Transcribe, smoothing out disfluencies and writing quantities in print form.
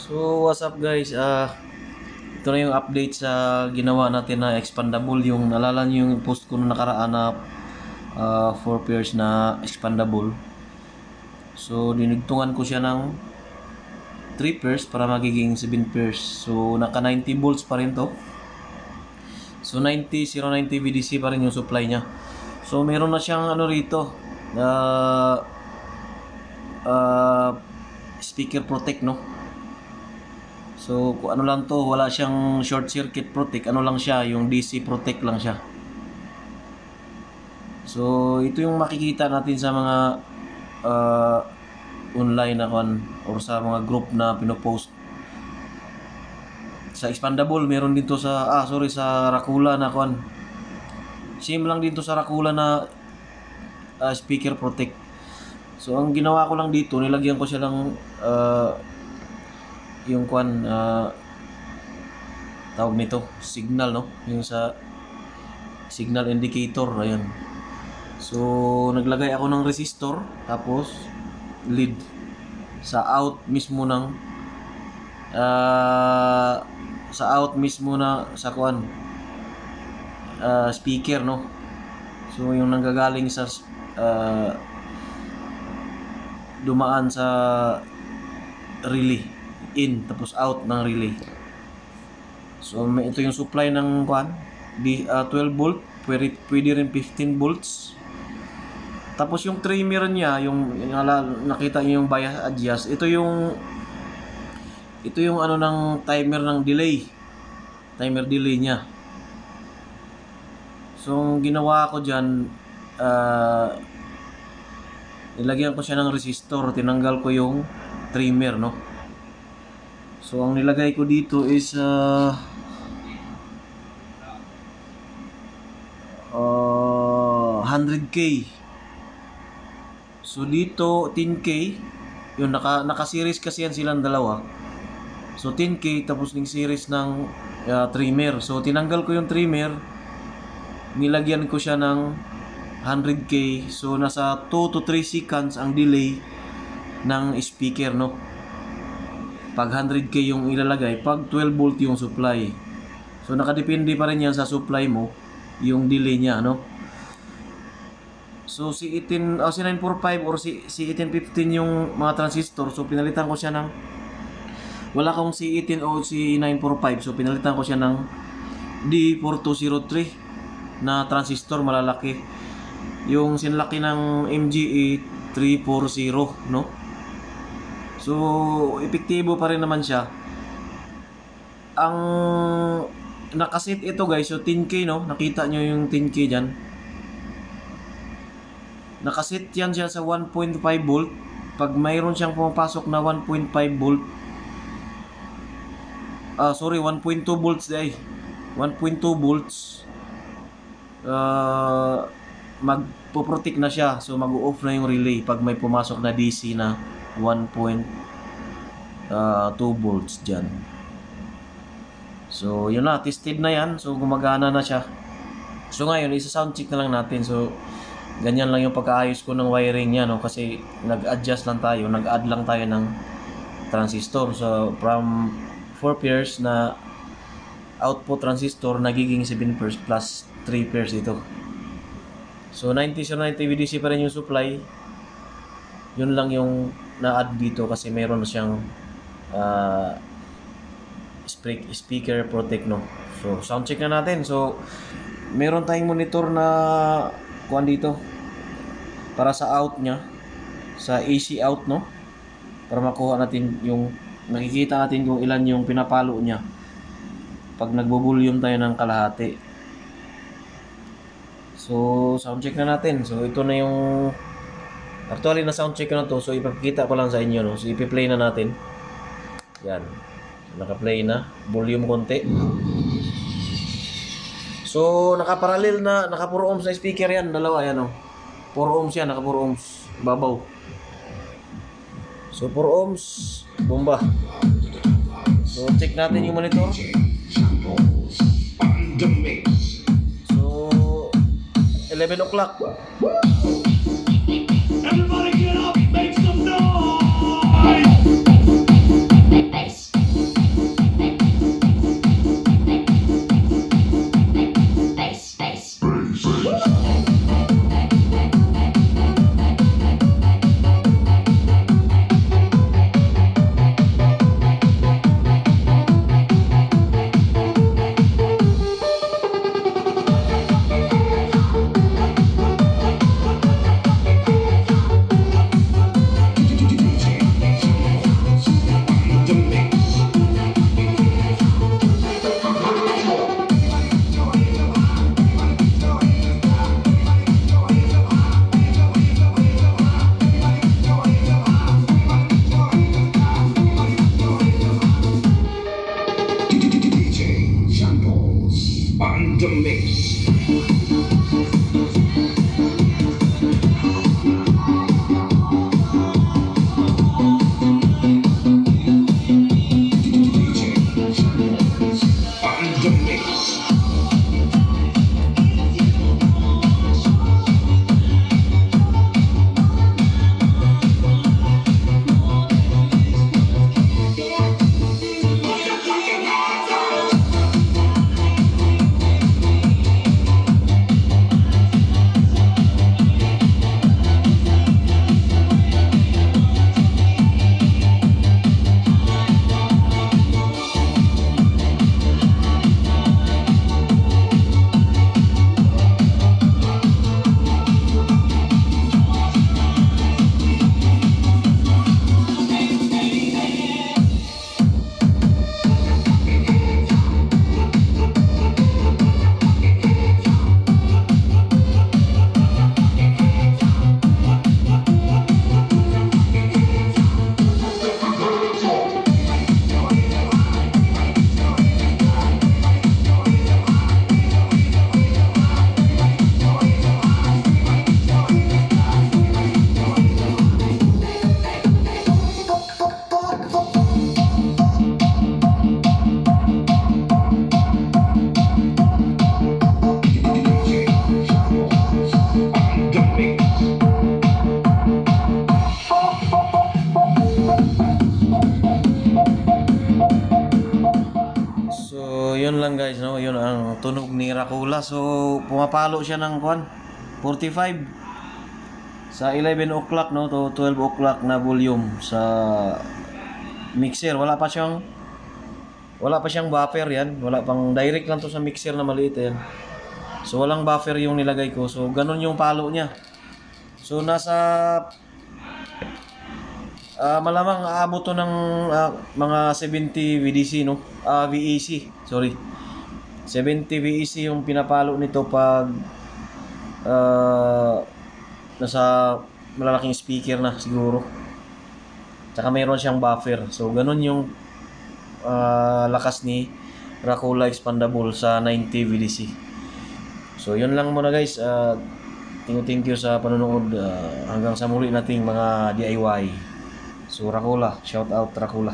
So what's up guys, ito na yung update sa ginawa natin na expandable. Yung nalala nyo yung post ko na nakaraan na 4 pairs na expandable. So dinugtungan ko siya ng 3 pairs para magiging 7 pairs. So naka 90 volts pa rin to. So 090 VDC pa rin yung supply nya. So meron na siyang ano rito, speaker protect, no. So kung ano lang to, wala siyang short circuit protect, ano lang siya, yung DC protect lang siya. So ito yung makikita natin sa mga online na or sa mga group na pinopost. Sa expandable meron dito sa sa Rakula na same lang dito sa Rakula na speaker protect. So ang ginawa ko lang dito, nilagyan ko siya lang yung tawag nito, signal, no, yung sa signal indicator, ayan. So naglagay ako ng resistor, tapos lead sa out mismo ng sa speaker, no. So yung nanggagaling sa dumaan sa relay in, tapos out ng relay. So ito yung supply ng 12 volt, pwede rin 15 volts. Tapos yung trimmer niya, yung nakita niyo yung bias adjust, ito yung ano ng timer ng delay, timer delay niya. So ang ginawa ko diyan, nilagyan ko siya ng resistor, tinanggal ko yung trimmer, no. So ang nilagay ko dito is 100K. So dito 10K, yung naka-series kasi yan silang dalawa. So 10K tapos ning series ng trimmer. So tinanggal ko yung trimmer, nilagyan ko siya ng 100K. So nasa 2 to 3 seconds ang delay ng speaker, no. Pag 100K yung ilalagay, pag 12 volt yung supply. So nakadepende pa rin yan sa supply mo, yung delay niya, no. So C945 or C1815 yung mga transistor. So pinalitan ko siya ng, wala akong C18 o C945, so pinalitan ko siya ng D4203 na transistor, malalaki. Yung sinlaki ng MGE 340, no. So epektibo pa rin naman siya. Ang nakasit ito guys, so 10K, no. Nakita nyo yung 10K dyan. Nakasit yan siya sa 1.5 volt. Pag mayroon siyang pumapasok na 1.5 volt, 1.2 volts day, 1.2 volts, magpo-protect na siya. So mag-off na yung relay pag may pumasok na DC na 1.2 volts dyan. So yun na, tested na yan. So gumagana na siya. So ngayon isa sound check na lang natin. So ganyan lang yung pagkaayos ko ng wiring niya, no, kasi nag-adjust lang tayo, nag-add lang tayo ng transistor. So from 4 pairs na output transistor, nagiging 7 pairs plus 3 pairs ito. So 90 VDC pa rin yung supply. Yun lang yung na-add dito kasi meron na siyang speaker protect, no. So sound check na natin. So meron tayong monitor na dito para sa out nya, sa AC out, no, para makuha natin yung, nakikita natin kung ilan yung pinapalo nya pag nagbo-volume tayo ng kalahati. So sound check na natin. So ito na yung actually na sound check na to. So ipapakita ko lang sa inyo, no. So ipi-play na natin. Yan. Naka-play na. Volume konti. So naka-parallel na, naka 4 ohms na speaker yan, dalawa yan, no. 4 ohms yan, naka 4 ohms babaw. So 4 ohms bomba. So check natin yung monitor. So 11 o'clock. Everybody get up, make some noise. lang guys, no? Yun ang tunog ni Rakula. So pumapalo siya ng 45 sa 11 o'clock, no, to 12 o'clock na volume sa mixer. Wala pa siyang buffer yan. Wala pang, direct lang to sa mixer na maliit yan. So walang buffer yung nilagay ko. So ganun yung palo niya. So nasa malamang aabot to ng mga 70 VDC, no? VEC, sorry. 70 VEC yung pinapalo nito pag nasa malalaking speaker na siguro. Tsaka mayroon siyang buffer. So ganun yung lakas ni Rakula Expandable sa 90 VDC. So yun lang muna guys. Thank you sa panonood. Hanggang sa muli nating mga DIY. So Rakula, shout out Rakula.